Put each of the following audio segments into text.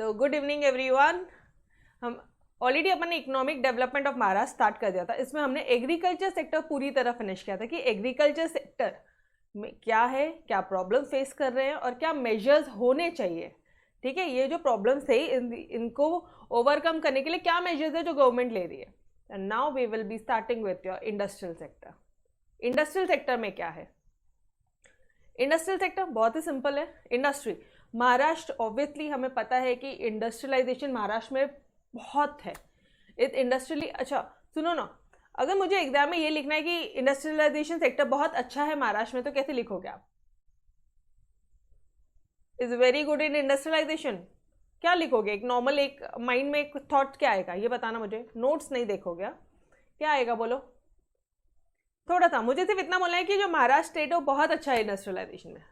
तो good evening everyone. हम already अपन ने economic development of Maharashtra start कर दिया था। इसमें हमने एग्रीकल्चर सेक्टर पूरी तरह फिनिश किया था कि एग्रीकल्चर सेक्टर में क्या है, क्या प्रॉब्लम फेस कर रहे हैं और क्या मेजर्स होने चाहिए। ठीक है, ये जो प्रॉब्लम्स थे इनको ओवरकम करने के लिए क्या मेजर्स है जो गवर्नमेंट ले रही है। And now we will be starting with your industrial sector. Industrial sector में क्या है? इंडस्ट्रियल सेक्टर बहुत ही सिंपल है। इंडस्ट्री महाराष्ट्र, ऑब्वियसली हमें पता है कि इंडस्ट्रियलाइजेशन महाराष्ट्र में बहुत है। इस इंडस्ट्रियली अच्छा सुनो ना, अगर मुझे एग्जाम में ये लिखना है कि इंडस्ट्रियलाइजेशन सेक्टर बहुत अच्छा है महाराष्ट्र में, तो कैसे लिखोगे आप? Is very good in industrialisation, क्या लिखोगे? एक नॉर्मल एक माइंड में एक थॉट क्या आएगा ये बताना मुझे। नोट्स नहीं देखोगे, क्या आएगा बोलो? थोड़ा सा मुझे सिर्फ इतना बोलना है कि जो महाराष्ट्र स्टेट है वो बहुत अच्छा है इंडस्ट्रियलाइजेशन में।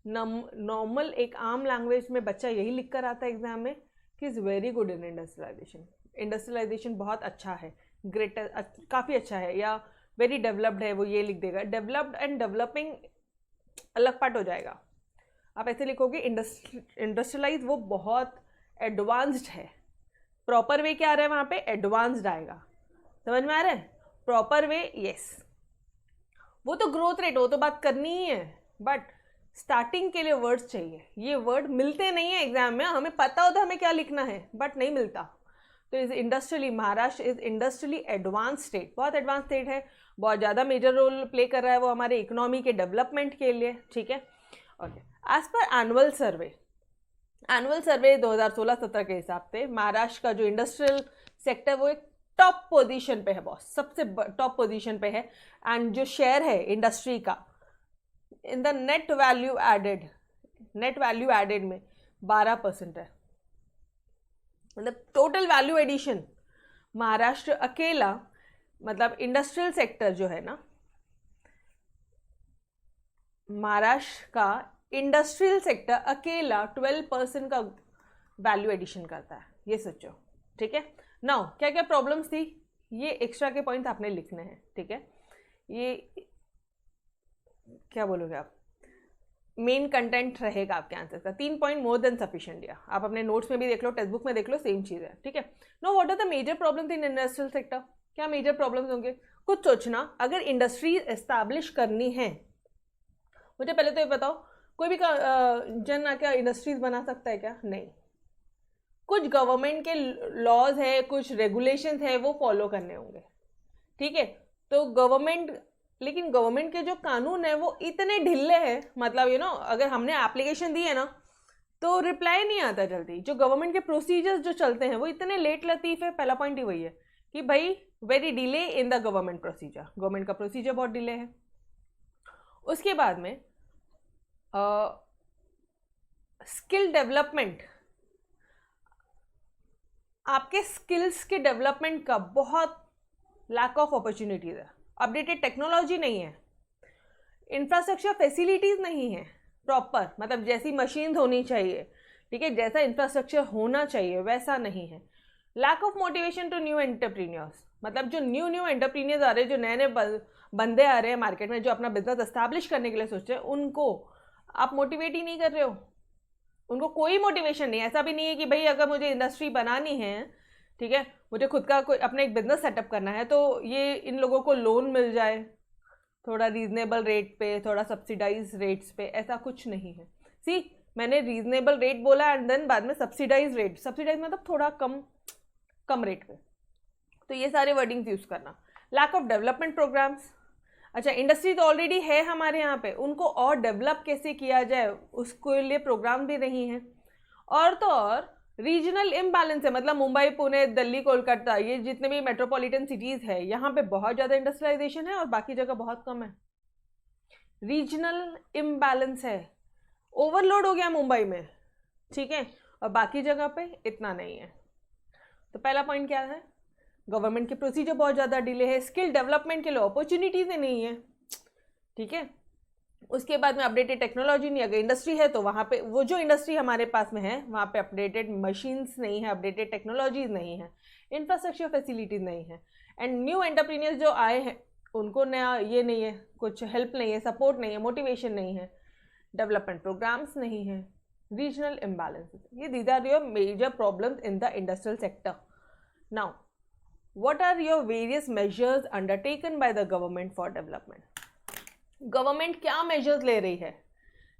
नॉर्मल एक आम लैंग्वेज में बच्चा यही लिख कर आता है एग्जाम में कि is very good in industrialisation. Industrialisation बहुत अच्छा है, ग्रेट, काफ़ी अच्छा है, या वेरी डेवलप्ड है, वो ये लिख देगा। डेवलप्ड एंड डेवलपिंग अलग पार्ट हो जाएगा। आप ऐसे लिखोगे इंडस्ट्रियलाइज वो बहुत एडवांस्ड है। प्रॉपर वे क्या आ रहा है वहाँ पे? एडवांस्ड आएगा। समझ में आ रहा है? Proper way, yes. वो तो ग्रोथ रेट, वो तो बात करनी ही है, बट स्टार्टिंग के लिए वर्ड्स चाहिए। ये वर्ड मिलते नहीं है एग्जाम में, हमें पता होता है हमें क्या लिखना है, बट नहीं मिलता। तो is industrially, Maharashtra is industrially advance state, बहुत एडवांस स्टेट है, बहुत ज़्यादा मेजर रोल प्ले कर रहा है वो हमारे इकोनॉमी के डेवलपमेंट के लिए। ठीक है, okay. As per annual survey 2016-17 के हिसाब से महाराष्ट्र का जो इंडस्ट्रियल सेक्टर वो एक टॉप पोजीशन पे है, बॉस, सबसे टॉप पोजीशन पे है। एंड जो शेयर है इंडस्ट्री का in the net value added में 12% है। मतलब टोटल वैल्यू एडिशन महाराष्ट्र अकेला, मतलब इंडस्ट्रियल सेक्टर जो है ना, महाराष्ट्र का इंडस्ट्रियल सेक्टर अकेला 12% का वैल्यू एडिशन करता है, ये सोचो। ठीक है, नाउ क्या क्या प्रॉब्लम्स थी, ये एक्स्ट्रा के पॉइंट आपने लिखने हैं। ठीक है, ये क्या बोलोगे आप, मेन कंटेंट रहेगा आपके आंसर का। 3 पॉइंट मोर देन सफिशिएंट दिया, आप अपने नोट्स में भी देख लो, टेक्स्ट बुक में देख लो, सेम चीज़ है। ठीक है, no what are the major problems in industrial sector? क्या मेजर प्रॉब्लम्स होंगे? कुछ सोचना। अगर इंडस्ट्री एस्टैब्लिश करनी है, मुझे पहले तो ये बताओ, कोई भी जन आके इंडस्ट्रीज बना सकता है क्या? नहीं। कुछ गवर्नमेंट के लॉज है, कुछ रेगुलेशंस है, वो फॉलो करने होंगे। ठीक है, तो लेकिन गवर्नमेंट के जो कानून है वो इतने ढिल्ले हैं, मतलब अगर हमने एप्लीकेशन दी है ना तो रिप्लाई नहीं आता जल्दी। जो गवर्नमेंट के प्रोसीजर्स जो चलते हैं वो इतने लेट लतीफ़ है। पहला पॉइंट ही वही है कि भाई very delay in the government procedure, government का प्रोसीजर बहुत डिले है। उसके बाद में स्किल डेवलपमेंट, आपके स्किल्स के डेवलपमेंट का बहुत लैक ऑफ अपॉर्चुनिटीज़ है। अपडेटेड टेक्नोलॉजी नहीं है, इंफ्रास्ट्रक्चर फैसिलिटीज़ नहीं है प्रॉपर, मतलब जैसी मशीन्स होनी चाहिए, ठीक है, जैसा इंफ्रास्ट्रक्चर होना चाहिए वैसा नहीं है। Lack of motivation to new entrepreneurs, मतलब जो न्यू एंटरप्रीनियर्स आ रहे हैं, जो नए बंदे आ रहे हैं मार्केट में, जो अपना बिजनेस एस्टैब्लिश करने के लिए सोच रहे हैं, उनको आप मोटिवेट ही नहीं कर रहे हो। उनको कोई मोटिवेशन नहीं। ऐसा भी नहीं है कि भाई अगर मुझे इंडस्ट्री बनानी है, ठीक है, मुझे खुद का कोई अपना एक बिजनेस सेटअप करना है, तो ये इन लोगों को लोन मिल जाए थोड़ा रीजनेबल रेट पे, थोड़ा सब्सिडाइज रेट्स पे, ऐसा कुछ नहीं है। सी, मैंने रीजनेबल रेट बोला एंड देन बाद में सब्सिडाइज रेट, सब्सिडाइज मतलब थोड़ा कम रेट पे, तो ये सारे वर्डिंग्स यूज़ करना। लैक ऑफ डेवलपमेंट प्रोग्राम्स, अच्छा इंडस्ट्री तो ऑलरेडी है हमारे यहाँ पे, उनको और डेवलप कैसे किया जाए उसके लिए प्रोग्राम भी नहीं है। और तो और रीजनल इम्बैलेंस है, मतलब मुंबई, पुणे, दिल्ली, कोलकाता, ये जितने भी मेट्रोपॉलिटन सिटीज़ है, यहाँ पे बहुत ज़्यादा इंडस्ट्रियलाइजेशन है और बाकी जगह बहुत कम है। रीजनल इम्बैलेंस है, ओवरलोड हो गया मुंबई में, ठीक है, और बाकी जगह पे इतना नहीं है। तो पहला पॉइंट क्या है? गवर्नमेंट के प्रोसीजर बहुत ज़्यादा डिले है, स्किल डेवलपमेंट के लिए अपॉर्चुनिटीज़ ही नहीं है। ठीक है, उसके बाद में अपडेटेड टेक्नोलॉजी नहीं। अगर इंडस्ट्री है तो वहाँ पे, वो जो इंडस्ट्री हमारे पास में है वहाँ पे अपडेटेड मशीन्स नहीं है, अपडेटेड टेक्नोलॉजीज नहीं है, इंफ्रास्ट्रक्चर फैसिलिटीज़ नहीं है। एंड न्यू एंटरप्रीनियर्स जो आए हैं उनको नया ये नहीं है, कुछ हेल्प नहीं है, सपोर्ट नहीं है, मोटिवेशन नहीं है, डेवलपमेंट प्रोग्राम्स नहीं है, regional imbalances. These are your major problems in the industrial sector. Now, what are your various measures undertaken by the government for development? Government क्या मेजर्स ले रही है,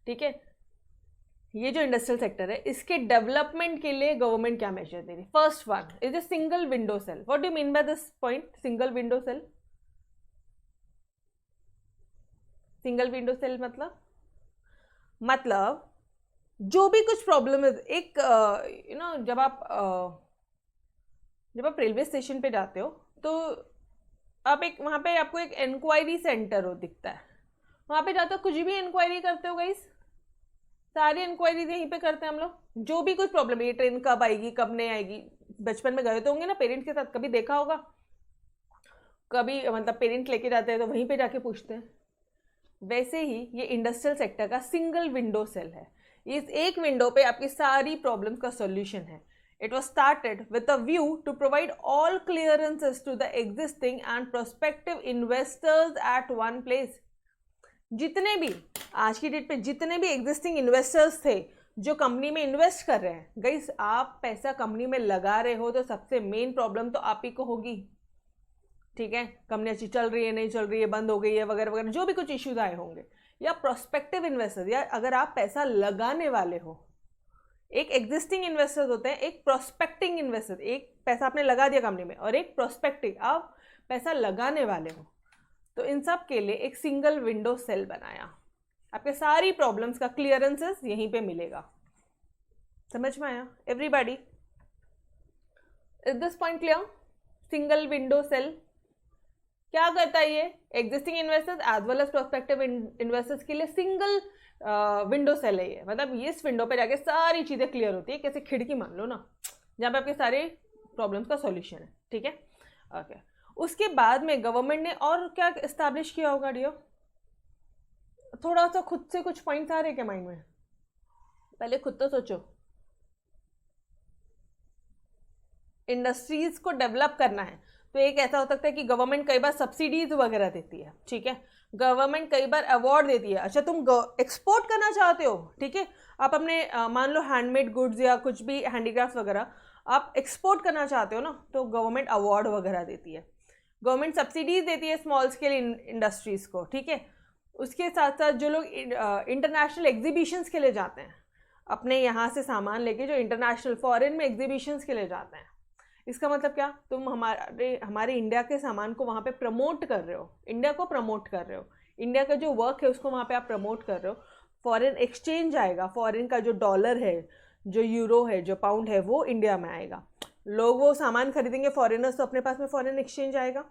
ठीक है, ये जो इंडस्ट्रियल सेक्टर है इसके डेवलपमेंट के लिए गवर्नमेंट क्या मेजर दे रही है? First one is a single window cell. What do you mean by this point, single window cell? Single window cell मतलब जो भी कुछ प्रॉब्लम है, एक जब आप रेलवे स्टेशन पे जाते हो तो आप एक वहाँ पे आपको एक इंक्वायरी सेंटर हो दिखता है, वहाँ पे जाते हो कुछ भी इंक्वायरी करते हो गाइस, सारी इंक्वायरीज यहीं पे करते हैं हम लोग. जो भी कुछ प्रॉब्लम है, ये ट्रेन कब आएगी कब नहीं आएगी, बचपन में गए तो होंगे ना पेरेंट्स के साथ, कभी देखा होगा, कभी मतलब पेरेंट्स लेके जाते हैं तो वहीं पे जाके पूछते हैं. वैसे ही ये इंडस्ट्रियल सेक्टर का सिंगल विंडो सेल है. इस एक विंडो पे आपकी सारी प्रॉब्लम्स का सॉल्यूशन है. It was started with a view to provide all clearances to the existing and prospective investors at one place. जितने भी आज की डेट पे जितने भी एग्जिस्टिंग इन्वेस्टर्स थे जो कंपनी में इन्वेस्ट कर रहे हैं, गाइस आप पैसा कंपनी में लगा रहे हो तो सबसे मेन प्रॉब्लम तो आप ही को होगी, ठीक है. कंपनी अच्छी चल रही है नहीं चल रही है, बंद हो गई है वगैरह वगैरह, जो भी कुछ इश्यूज आए होंगे, या प्रोस्पेक्टिव इन्वेस्टर्स, या अगर आप पैसा लगाने वाले हो. एक एग्जिस्टिंग इन्वेस्टर्स होते हैं, एक प्रोस्पेक्टिंग इन्वेस्टर, एक पैसा आपने लगा दिया कंपनी में, और एक प्रोस्पेक्टिव आप पैसा लगाने वाले हो. तो इन सब के लिए एक सिंगल विंडो सेल बनाया. आपके सारी प्रॉब्लम्स का क्लियरेंसेस यहीं पे मिलेगा. समझ में आया everybody? Is this point clear? Single window cell क्या करता है? ये existing investors as well as prospective investors के लिए सिंगल विंडो सेल है ये. मतलब ये इस विंडो पे जाके सारी चीज़ें क्लियर होती है, कैसे खिड़की मान लो ना, जहाँ पे आपके सारे प्रॉब्लम्स का सॉल्यूशन है, ठीक है. ओके, उसके बाद में गवर्नमेंट ने और क्या इस्टेब्लिश किया होगा डियो? थोड़ा सा खुद से कुछ पॉइंट्स आ रहे क्या माइंड में? पहले खुद तो सोचो. इंडस्ट्रीज को डेवलप करना है तो एक ऐसा हो सकता है कि गवर्नमेंट कई बार सब्सिडीज वगैरह देती है, ठीक है. गवर्नमेंट कई बार अवार्ड देती है. अच्छा, तुम एक्सपोर्ट करना चाहते हो, ठीक है, आप अपने मान लो हैंडमेड गुड्स या कुछ भी हैंडीक्राफ्ट वगैरह आप एक्सपोर्ट करना चाहते हो ना, तो गवर्नमेंट अवार्ड वगैरह देती है. गवर्नमेंट सब्सिडीज देती है स्मॉल स्केल इंडस्ट्रीज को, ठीक है. उसके साथ साथ जो लोग इंटरनेशनल एग्जीबिशंस के लिए जाते हैं, अपने यहाँ से सामान लेके जो इंटरनेशनल फॉरेन में एग्जीबिशंस के लिए जाते हैं, इसका मतलब क्या? तुम हमारे इंडिया के सामान को वहाँ पे प्रमोट कर रहे हो, इंडिया को प्रमोट कर रहे हो, इंडिया का जो वर्क है उसको वहाँ पे आप प्रमोट कर रहे हो. फॉरेन एक्सचेंज आएगा, फॉरेन का जो डॉलर है, जो यूरो है, जो पाउंड है, वो इंडिया में आएगा. लोग वो सामान खरीदेंगे फॉरेनर्स, तो अपने पास में फॉरेन एक्सचेंज आएगा.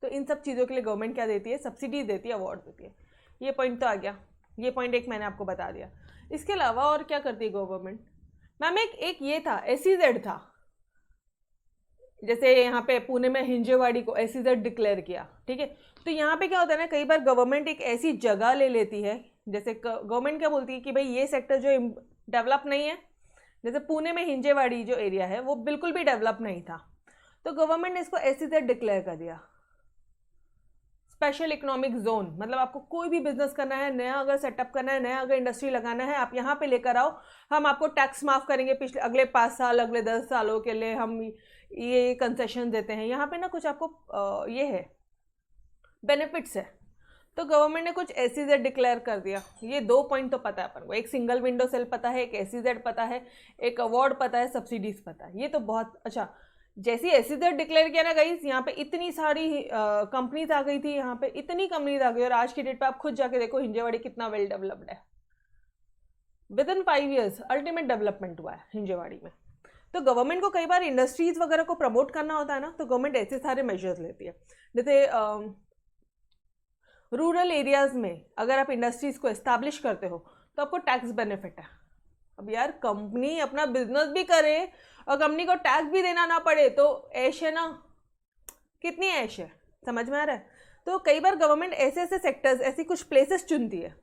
तो इन सब चीज़ों के लिए गवर्नमेंट क्या देती है? सब्सिडी देती है, अवार्ड देती है. ये पॉइंट तो आ गया. ये पॉइंट एक मैंने आपको बता दिया. इसके अलावा और क्या करती है गवर्नमेंट? मैम एक ये था, SEZ था. जैसे यहाँ पे पुणे में हिंजेवाड़ी को SEZ डिक्लेयर किया, ठीक है. तो यहाँ पे क्या होता है ना, कई बार गवर्नमेंट एक ऐसी जगह ले लेती है, जैसे गवर्नमेंट क्या बोलती है कि भाई ये सेक्टर जो डेवलप नहीं है, जैसे पुणे में हिंजेवाड़ी जो एरिया है वो बिल्कुल भी डेवलप नहीं था, तो गवर्नमेंट ने इसको SEZ डिक्लेयर कर दिया, स्पेशल इकोनॉमिक जोन. मतलब आपको कोई भी बिजनेस करना है, नया अगर सेटअप करना है, नया अगर इंडस्ट्री लगाना है, आप यहाँ पे लेकर आओ, हम आपको टैक्स माफ़ करेंगे, पिछले अगले 5 साल, अगले 10 सालों के लिए हम ये कंसेशन देते हैं. यहाँ पे ना कुछ आपको ये है, बेनिफिट्स है. तो गवर्नमेंट ने कुछ SEZ डिक्लेयर कर दिया. ये 2 पॉइंट तो पता है अपन को, एक सिंगल विंडो सेल पता है, एक SEZ पता है, एक अवार्ड पता है, सब्सिडीज पता है. ये तो बहुत अच्छा. जैसे SEZ डिक्लेयर किया ना गाइस, यहाँ पे इतनी सारी कंपनीज आ गई थी, यहाँ पे इतनी कंपनीज आ गई, और आज की डेट पे आप खुद जाके देखो हिंजेवाड़ी कितना वेल डेवलप्ड है. With in 5 years ultimate development हुआ है हिंजेवाड़ी में. तो गवर्नमेंट को कई बार इंडस्ट्रीज वगैरह को प्रमोट करना होता है ना, तो गवर्नमेंट ऐसे सारे मेजर्स लेती है. जैसे रूरल एरियाज में अगर आप इंडस्ट्रीज को एस्टैब्लिश करते हो तो आपको टैक्स बेनिफिट है. अब यार कंपनी अपना बिजनेस भी करे और कंपनी को टैक्स भी देना ना पड़े तो ऐश है ना, कितनी ऐश है, समझ में आ रहा है. तो कई बार गवर्नमेंट ऐसे ऐसे सेक्टर्स, ऐसी कुछ प्लेसेस चुनती है,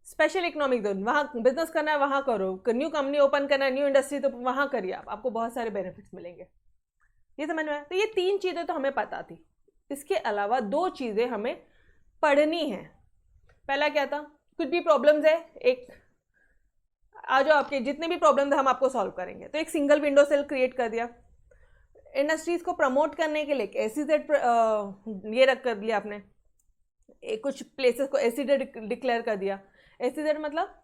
स्पेशल इकोनॉमिक जोन, वहाँ बिजनेस करना है वहाँ करो, न्यू कंपनी ओपन करना है, न्यू इंडस्ट्री, तो वहाँ करिए, आपको बहुत सारे बेनिफिट्स मिलेंगे. ये समझ में आया. तो ये 3 चीज़ें तो हमें पता थी. इसके अलावा 2 चीज़ें हमें पढ़नी है. पहला क्या था? कुछ भी प्रॉब्लम्स है, एक आ जाओ, आपके जितने भी प्रॉब्लम थे हम आपको सॉल्व करेंगे। तो एक सिंगल विंडो सेल क्रिएट कर दिया। इंडस्ट्रीज को प्रमोट करने के लिए SEZ ये रख कर दिया आपने, कुछ प्लेसेस को SEZ डिक्लेयर कर दिया। SEZ मतलब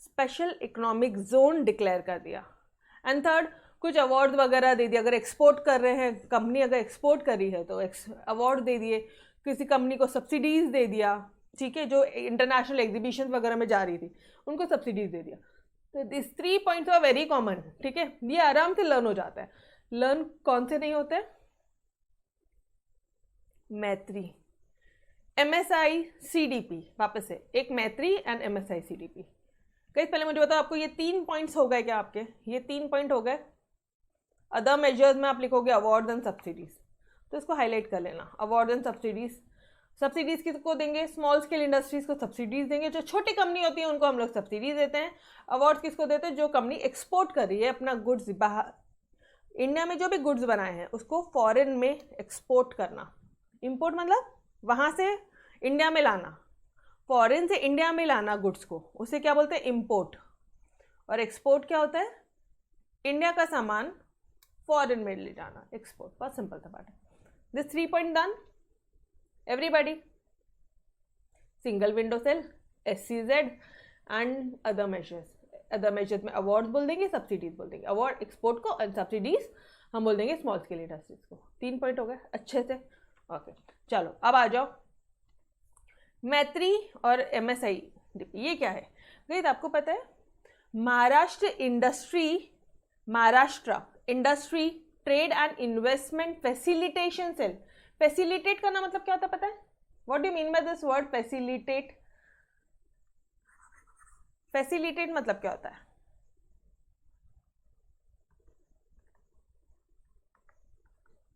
स्पेशल इकोनॉमिक जोन डिक्लेयर कर दिया। एंड थर्ड, कुछ अवार्ड वगैरह दे दिया। अगर एक्सपोर्ट कर रहे हैं, कंपनी अगर एक्सपोर्ट कर रही है तो अवार्ड दे दिए, किसी कंपनी को सब्सिडीज दे दिया, ठीक है, जो इंटरनेशनल एग्जीबिशन वगैरह में जा रही थी उनको सब्सिडीज दे दिया। तो this 3 points are very common, ठीक है, ये आराम से लर्न हो जाता है। लर्न कौन से नहीं होते? मैत्री, MSI CDP, वापस से एक मैत्री एंड MSI CDP। कई पहले मुझे बताओ, आपको ये 3 पॉइंट्स हो गए क्या? आपके ये 3 पॉइंट हो गए। अदर मेजर्स में आप लिखोगे अवार्ड एंड सब्सिडीज, तो इसको हाईलाइट कर लेना। अवार्ड एंड सब्सिडीज, सब्सिडीज किसको देंगे? स्मॉल स्केल इंडस्ट्रीज को सब्सिडीज देंगे। जो छोटी कंपनी होती है उनको हम लोग सब्सिडीज देते हैं। अवार्ड किसको देते हैं? जो कंपनी एक्सपोर्ट कर रही है अपना गुड्स, बाहर इंडिया में जो भी गुड्स बनाए हैं उसको फॉरेन में एक्सपोर्ट करना। इंपोर्ट मतलब वहाँ से इंडिया में लाना, फॉरेन से इंडिया में लाना गुड्स को, उसे क्या बोलते हैं? इंपोर्ट। और एक्सपोर्ट क्या होता है? इंडिया का सामान फॉरेन में ले जाना, एक्सपोर्ट। बहुत सिंपल था बात। This 3 point done everybody. Single window cell, SEZ and other measures. Other measures में अवार्ड्स बोल देंगे, सब्सिडीज बोल देंगे। अवार्ड एक्सपोर्ट को और सब्सिडीज हम बोल देंगे स्मॉल स्केल इंडस्ट्रीज को। 3 पॉइंट हो गए अच्छे से। ओके चलो अब आ जाओ मैत्री और MSI ये क्या है? गई आपको पता है? Maharashtra industry trade and investment facilitation cell. Facilitate करना मतलब क्या होता है पता है? What do you mean by this word facilitate? Facilitate मतलब क्या होता है?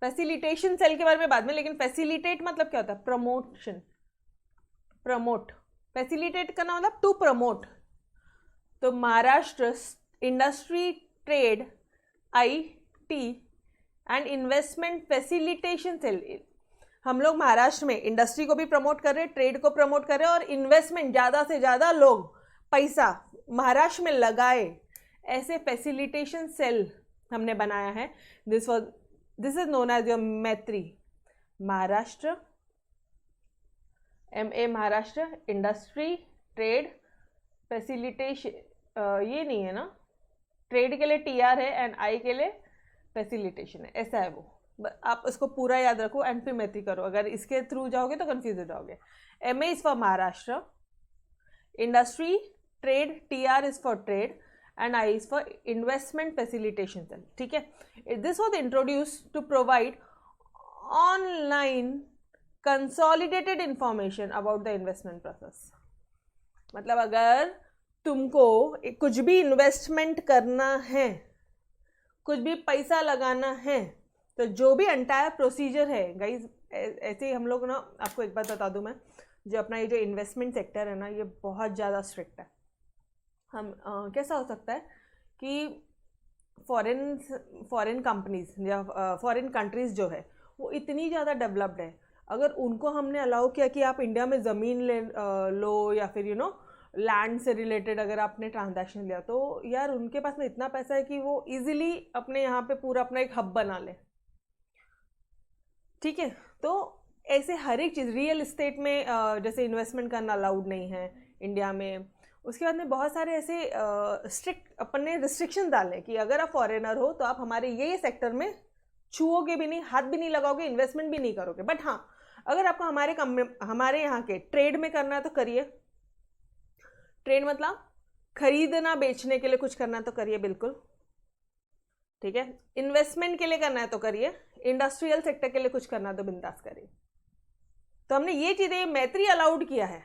फैसिलिटेशन सेल के बारे में बाद में, लेकिन फैसिलिटेट मतलब क्या होता है? Promotion, promote. फैसिलिटेट करना मतलब टू प्रमोट। तो Maharashtra industry trade IT and investment facilitation cell, हम लोग महाराष्ट्र में इंडस्ट्री को भी प्रमोट कर रहे हैं, ट्रेड को प्रमोट कर रहे हैं और इन्वेस्टमेंट ज़्यादा से ज़्यादा लोग पैसा महाराष्ट्र में लगाए, ऐसे फैसिलिटेशन सेल हमने बनाया है। This is known as your Maitri. Maharashtra MA Maharashtra industry trade facilitation, ये नहीं है ना, ट्रेड के लिए TR है एंड I के लिए फैसिलिटेशन है, ऐसा है वो। आप इसको पूरा याद रखो एंड फिर मैत्री करो। अगर इसके थ्रू जाओगे तो कंफ्यूज हो जाओगे। MA is for Maharashtra, industry trade TR is for trade and I is for investment facilitation cell, ठीक है। This was introduce to provide online consolidated information about the investment process. मतलब अगर तुमको कुछ भी इन्वेस्टमेंट करना है, कुछ भी पैसा लगाना है, तो जो भी एंटायर प्रोसीजर है गाइज, ऐसे ही हम लोग ना, आपको एक बात बता दूं मैं, जो अपना ये जो इन्वेस्टमेंट सेक्टर है ना, ये बहुत ज़्यादा स्ट्रिक्ट है। हम कैसा हो सकता है कि फॉरेन कंपनीज या फॉरेन कंट्रीज जो है वो इतनी ज़्यादा डेवलप्ड है, अगर उनको हमने अलाउ किया कि आप इंडिया में ज़मीन लो या फिर लैंड से रिलेटेड अगर आपने ट्रांजैक्शन लिया, तो यार उनके पास में इतना पैसा है कि वो इजीली अपने यहाँ पे पूरा अपना एक हब बना ले, ठीक है। तो ऐसे हर एक चीज़, रियल इस्टेट में जैसे इन्वेस्टमेंट करना अलाउड नहीं है इंडिया में। उसके बाद में बहुत सारे ऐसे स्ट्रिक्ट अपने रिस्ट्रिक्शन डाले कि अगर आप फॉरेनर हो तो आप हमारे ये सेक्टर में छुओगे भी नहीं, हाथ भी नहीं लगाओगे, इन्वेस्टमेंट भी नहीं करोगे। बट हाँ, अगर आपको हमारे यहाँ के ट्रेड में करना है तो करिए। ट्रेड मतलब खरीदना बेचने के लिए कुछ करना है तो करिए, बिल्कुल ठीक है। इन्वेस्टमेंट के लिए करना है तो करिए, इंडस्ट्रियल सेक्टर के लिए कुछ करना है तो बिंदास करिए। तो हमने ये चीज़ें मैत्री अलाउड किया है,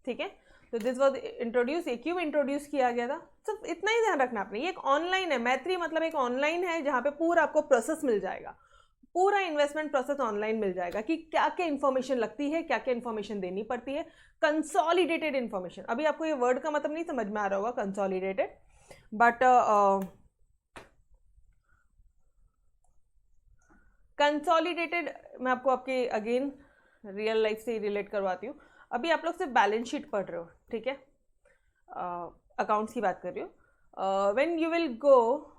ठीक है। तो दिस वाज इंट्रोड्यूस, ये क्यों इंट्रोड्यूस किया गया था, सिर्फ इतना ही ध्यान रखना आपने। ये एक ऑनलाइन है, मैत्री मतलब एक ऑनलाइन है जहाँ पे पूरा आपको प्रोसेस मिल जाएगा, पूरा इन्वेस्टमेंट प्रोसेस ऑनलाइन मिल जाएगा कि क्या क्या इन्फॉर्मेशन लगती है, क्या क्या इन्फॉर्मेशन देनी पड़ती है। कंसोलिडेटेड इन्फॉर्मेशन, अभी आपको ये वर्ड का मतलब नहीं समझ में आ रहा होगा कंसोलिडेटेड, बट कंसोलिडेटेड मैं आपको आपके अगेन रियल लाइफ से रिलेट करवाती हूँ। अभी आप लोग सिर्फ बैलेंस शीट पढ़ रहे हो, ठीक है, अकाउंट्स की बात कर रही हो, when you will go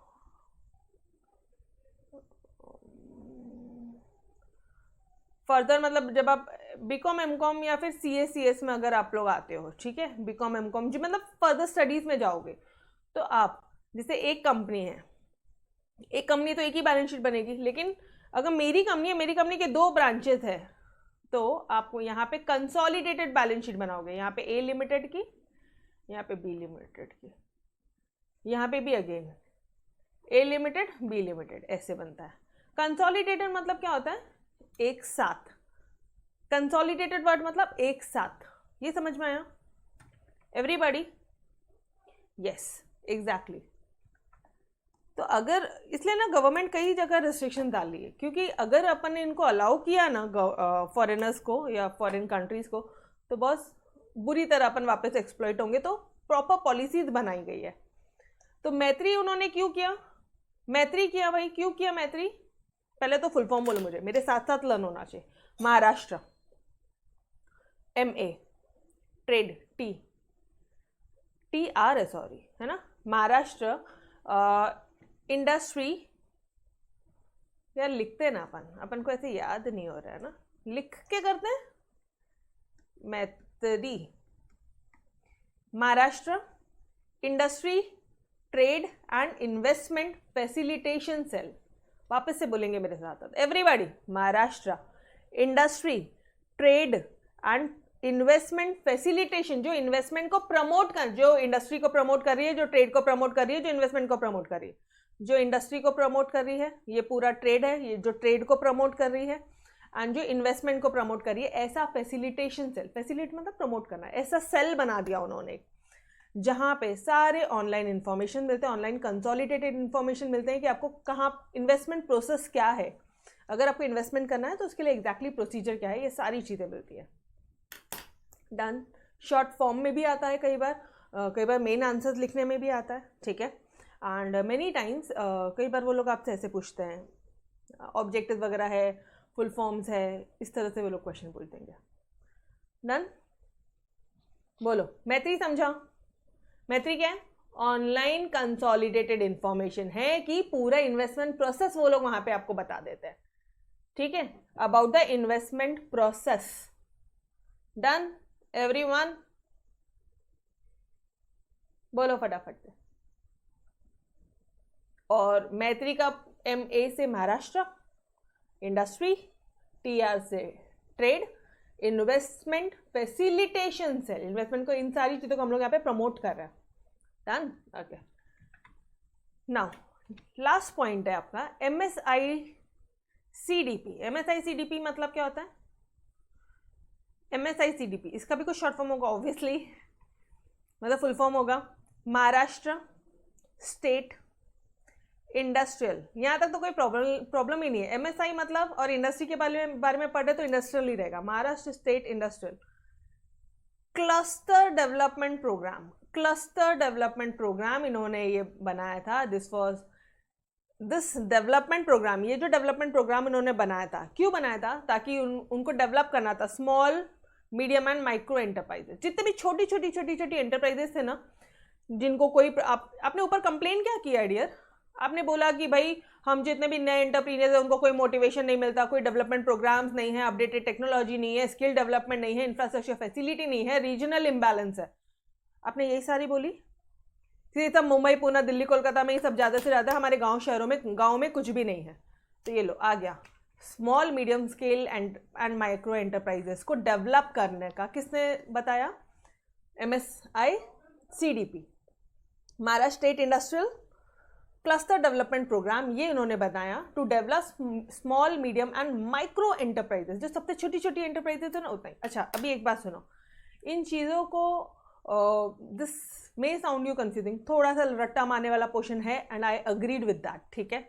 further, मतलब जब आप बीकॉम एमकॉम या फिर सीए सीएस में अगर आप लोग आते हो, ठीक है, बीकॉम एमकॉम जो मतलब फर्दर स्टडीज में जाओगे, तो आप जैसे एक कंपनी है, एक कंपनी तो एक ही बैलेंस शीट बनेगी, लेकिन अगर मेरी कंपनी है, मेरी कंपनी के 2 ब्रांचेस है, तो आपको यहाँ पे कंसोलिडेटेड बैलेंस शीट बनाओगे, यहाँ पे ए लिमिटेड की, यहाँ पे बी लिमिटेड की, यहाँ पे भी अगेन ए लिमिटेड बी लिमिटेड, ऐसे बनता है। कंसोलिडेटेड मतलब क्या होता है? एक साथ। कंसोलिडेटेड वर्ड मतलब एक साथ। ये समझ में आया एवरीबॉडी? Yes, exactly. तो अगर इसलिए ना गवर्नमेंट कई जगह रिस्ट्रिक्शन डाली है, क्योंकि अगर अपन ने इनको अलाउ किया ना फॉरेनर्स को या फॉरेन कंट्रीज को, तो बहुत बुरी तरह अपन वापस एक्सप्लॉइट होंगे। तो प्रॉपर पॉलिसीज बनाई गई है। तो मैत्री उन्होंने क्यों किया? मैत्री किया भाई, क्यों किया मैत्री? पहले तो फुल फॉर्म बोलो मुझे, मेरे साथ साथ लर्न होना चाहिए। महाराष्ट्र, MA, ट्रेड TR है, सॉरी, है ना। महाराष्ट्र इंडस्ट्री, यार लिखते ना अपन को ऐसे याद नहीं हो रहा है ना, लिख के करते हैं। Maitri, Maharashtra industry trade and investment facilitation cell. वापस से बोलेंगे मेरे साथ everybody. Maharashtra industry trade and investment facilitation, जो इन्वेस्टमेंट को प्रमोट कर, जो इंडस्ट्री को प्रमोट कर रही है, जो ट्रेड को प्रमोट कर रही है, जो इन्वेस्टमेंट को प्रमोट कर रही है। जो इंडस्ट्री को प्रमोट कर रही है ये पूरा ट्रेड है, ये जो ट्रेड को प्रमोट कर रही है, एंड जो इन्वेस्टमेंट को प्रमोट कर रही है, ऐसा फैसिलिटेशन सेल, फैसिलिटेट मतलब प्रमोट करना, ऐसा सेल बना दिया उन्होंने, जहाँ पे सारे ऑनलाइन इन्फॉर्मेशन मिलते हैं, ऑनलाइन कंसोलिडेटेड इन्फॉर्मेशन मिलते हैं कि आपको कहाँ इन्वेस्टमेंट प्रोसेस क्या है, अगर आपको इन्वेस्टमेंट करना है तो उसके लिए एग्जैक्टली प्रोसीजर क्या है, ये सारी चीज़ें मिलती है। डन। शॉर्ट फॉर्म में भी आता है कई बार मेन आंसर्स लिखने में भी आता है, ठीक है। एंड मेनी टाइम्स कई बार वो लोग आपसे ऐसे पूछते हैं, ऑब्जेक्टिव वगैरह है, फुल फॉर्म्स है, इस तरह से वो लोग क्वेश्चन पूछ देंगे। डन। बोलो मैत्री समझा? मैत्री क्या है? ऑनलाइन कंसोलिडेटेड इंफॉर्मेशन है कि पूरा इन्वेस्टमेंट प्रोसेस वो लोग वहां पे आपको बता देते हैं, ठीक है, about the investment process. Done everyone? बोलो फटाफट से। और मैत्री का MA से महाराष्ट्र, इंडस्ट्री, TR से trade, investment facilitation cell, investment को, इन सारी चीज़ों को हम लोग यहाँ पे प्रमोट कर रहे हैं। Done. Okay, now last point है आपका MSI CDP। MSI CDP मतलब क्या होता है? MSI CDP इसका भी कुछ शॉर्ट फॉर्म होगा ऑब्वियसली, मतलब फुल फॉर्म होगा महाराष्ट्र स्टेट इंडस्ट्रियल। यहाँ तक तो कोई प्रॉब्लम ही नहीं है। MSI मतलब, और इंडस्ट्री के बारे में पढ़े तो इंडस्ट्रियल ही रहेगा, Maharashtra state industrial cluster development programme. Cluster development programme इन्होंने ये बनाया था। दिस डेवलपमेंट प्रोग्राम, ये जो डेवलपमेंट प्रोग्राम इन्होंने बनाया था, क्यों बनाया था? ताकि उनको डेवलप करना था small medium and micro enterprises, जितने भी छोटी छोटी एंटरप्राइजेस थे ना, जिनको कोई आपने ऊपर कंप्लेन क्या किया डियर? आपने बोला कि भाई हम जितने भी नए एंटरप्रीनियर्स हैं उनको कोई मोटिवेशन नहीं मिलता, कोई डेवलपमेंट प्रोग्राम्स नहीं है, अपडेटेड टेक्नोलॉजी नहीं है, स्किल डेवलपमेंट नहीं है, इंफ्रास्ट्रक्चर फैसिलिटी नहीं है, रीजनल इम्बैलेंस है। आपने यही सारी बोली। ये सब मुंबई पुणे दिल्ली कोलकाता में ये सब ज़्यादा से ज़्यादा, हमारे गाँव में कुछ भी नहीं है। तो ये लो आ गया, small medium scale and micro enterprises को डेवलप करने का किसने बताया? MSI CDP, Maharashtra state industrial cluster development programme, ये इन्होंने बताया to develop small medium and micro enterprises, जो सबसे छोटी छोटी एंटरप्राइजेस है ना उतना ही। अच्छा अभी एक बात सुनो, इन चीज़ों को this may sound you confusing, थोड़ा सा रट्टा मारने वाला पोर्शन है and I agreed with that, ठीक है।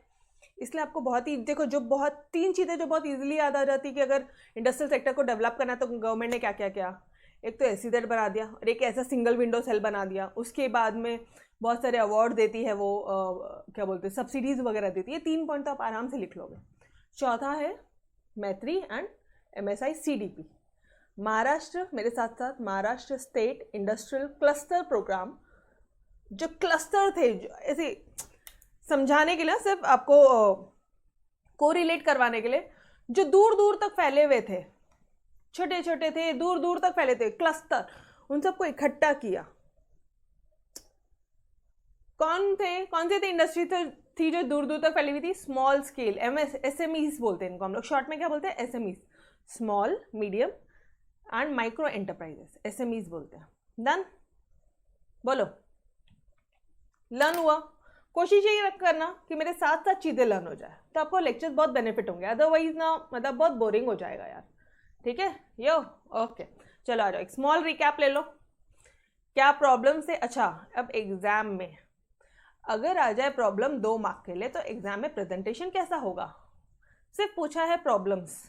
इसलिए आपको बहुत ही देखो, जो बहुत 3 चीज़ें जो बहुत ईजिली याद आ जाती कि अगर इंडस्ट्रियल सेक्टर को डेवलप करना है तो गवर्नमेंट ने क्या क्या किया। एक तो SEZ बना दिया और एक ऐसा सिंगल विंडो सेल बना दिया। उसके बाद में बहुत सारे अवार्ड देती है वो, क्या बोलते हैं, सब्सिडीज़ वगैरह देती है। 3 पॉइंट तो आप आराम से लिख लोगे। चौथा है मैत्री एंड MSI CDP। महाराष्ट्र, मेरे साथ साथ, Maharashtra state industrial cluster programme जो क्लस्टर थे, जो ऐसे समझाने के लिए, सिर्फ आपको कोरिलेट करवाने के लिए, जो दूर दूर तक फैले हुए थे, छोटे छोटे थे, दूर दूर तक फैले थे, क्लस्टर, उन सबको इकट्ठा किया। कौन से थे इंडस्ट्री थी जो दूर दूर तक फैली हुई थी? स्मॉल स्केल, SMEs बोलते हैं इनको हम लोग, शॉर्ट में क्या बोलते हैं? SMEs, small medium and micro enterprises, SMEs बोलते हैं। डन, बोलो, लर्न हुआ? कोशिश यही करना कि मेरे साथ साथ चीज़ें लर्न हो जाए, तो आपको लेक्चर्स बहुत बेनिफिट होंगे, अदरवाइज ना मतलब बहुत बोरिंग हो जाएगा यार। ठीक है यो, ओके, चलो आ जाओ, एक स्मॉल रिकैप ले लो। क्या प्रॉब्लम से, अच्छा अब एग्जाम में अगर आ जाए प्रॉब्लम 2 मार्क के लिए, तो एग्जाम में प्रेजेंटेशन कैसा होगा? सिर्फ पूछा है प्रॉब्लम्स,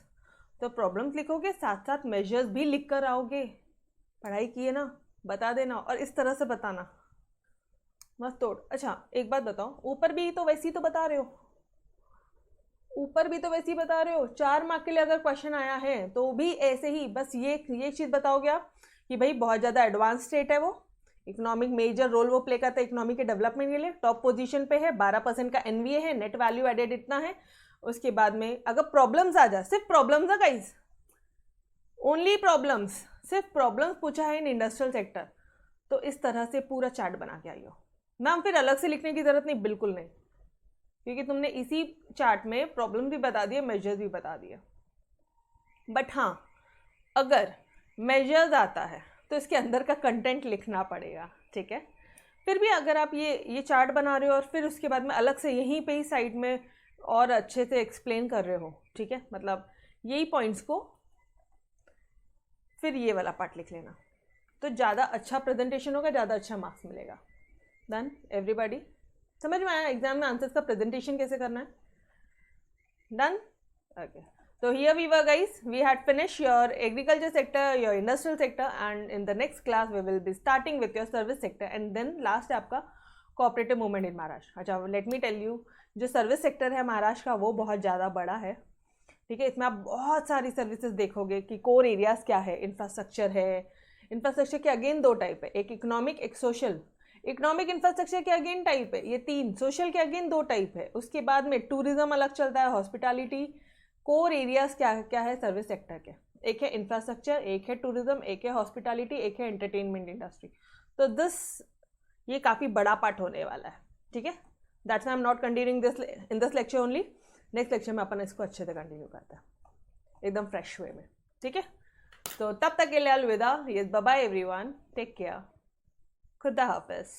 तो प्रॉब्लम्स लिखोगे, साथ साथ मेजर्स भी लिख कर आओगे। पढ़ाई किए ना, बता देना, और इस तरह से बताना, मस्त तोड़। अच्छा एक बात बताओ, ऊपर भी तो वैसे ही तो बता रहे हो, ऊपर भी तो वैसे ही बता रहे हो, 4 मार्क के लिए अगर क्वेश्चन आया है तो भी ऐसे ही, बस ये चीज़ बताओगे आप कि भाई बहुत ज़्यादा एडवांस स्टेट है वो, इकोनॉमिक मेजर रोल वो प्ले करता है इकोनॉमी के डेवलपमेंट के लिए, टॉप पोजीशन पे है, 12% का NVA है, नेट वैल्यू एडेड इतना है। उसके बाद में अगर प्रॉब्लम्स आ जाए, सिर्फ प्रॉब्लम्स है गाइस, ओनली प्रॉब्लम्स, सिर्फ प्रॉब्लम्स पूछा है इन इंडस्ट्रियल सेक्टर, तो इस तरह से पूरा चार्ट बना के आइयो। मैम फिर अलग से लिखने की जरूरत नहीं, बिल्कुल नहीं, क्योंकि तुमने इसी चार्ट में प्रॉब्लम भी बता दिए, मेजर्स भी बता दिए। बट हाँ, अगर मेजर्स आता है तो इसके अंदर का कंटेंट लिखना पड़ेगा, ठीक है? फिर भी अगर आप ये चार्ट बना रहे हो और फिर उसके बाद में अलग से यहीं पे ही साइड में और अच्छे से एक्सप्लेन कर रहे हो, ठीक है, मतलब यही पॉइंट्स को, फिर ये वाला पार्ट लिख लेना, तो ज़्यादा अच्छा प्रेजेंटेशन होगा, ज़्यादा अच्छा मार्क्स मिलेगा। डन एवरीबॉडी, समझ में आया एग्जाम में आंसर्स का प्रेजेंटेशन कैसे करना है? Done, okay. So here we were guys, we had finished your agriculture sector, your industrial sector, and in the next class we will be starting with your service sector, and then last है आपका cooperative movement in Maharashtra. अच्छा let me tell you, जो service sector है महाराष्ट्र का वो बहुत ज़्यादा बड़ा है, ठीक है? इसमें आप बहुत सारी सर्विसेज देखोगे कि कोर एरियाज क्या है, इंफ्रास्ट्रक्चर है, इंफ्रास्ट्रक्चर के अगेन 2 टाइप है, एक इकोनॉमिक एक सोशल। इकोनॉमिक इंफ्रास्ट्रक्चर के अगेन टाइप है ये 3, सोशल के अगेन 2 टाइप है। उसके बाद में टूरिज्म अलग चलता है, हॉस्पिटैलिटी। कोर एरियाज क्या है सर्विस सेक्टर के? एक है इंफ्रास्ट्रक्चर, एक है टूरिज्म, एक है हॉस्पिटैलिटी, एक है एंटरटेनमेंट इंडस्ट्री। तो ये काफ़ी बड़ा पार्ट होने वाला है, ठीक है? That's I am not continuing this in this lecture only, next lecture में अपन इसको अच्छे से कंटिन्यू करता है एकदम फ्रेश वे में, ठीक है? तो तब तक के लिए अलविदा, bye bye everyone, take care, खुदा हाफिज़।